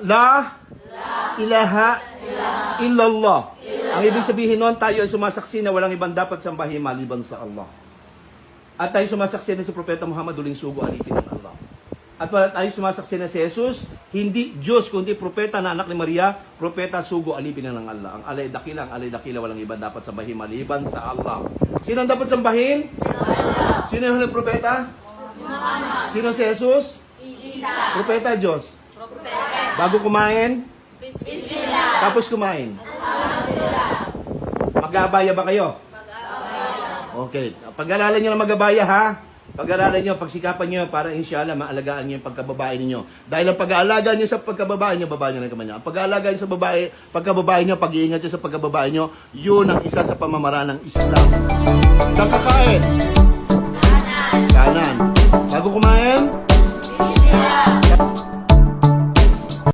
La ilaha illallah. Ang ibig sabihin nun, tayo ay sumasaksi na walang ibang dapat sambahin maliban sa Allah. At tayo sumasaksi na si Propeta Muhammad uling sugo alipin ng Allah. At tayo sumasaksi na si Jesus, hindi Diyos, kundi propeta na anak ni Maria, propeta sugo alipin ng Allah. Ang alay dakila, walang ibang dapat sambahin maliban sa Allah. Sino ang dapat sambahin? Sino yung propeta? Sino si Jesus? Propeta Diyos. Bago kumain? Bismillah. Tapos kumain? Alhamdulillah. Mag-aabaya ba kayo? Mag-aabaya. Okay. Pag-aralan nyo na mag-aabaya, ha? Pag-aralan nyo, pagsikapan nyo para inshallah maalagaan nyo yung pagkababae ninyo. Dahil ang pag-aalaga nyo sa pagkababae nyo, babae nyo ng kamay nyo. Ang pag-aalaga nyo sa babae, pagkababae nyo, pag-iingat nyo sa pagkababae nyo, yun ang isa sa pamamaraan ng Islam. Kakakain? Kanan. Bago kumain? Bismillah.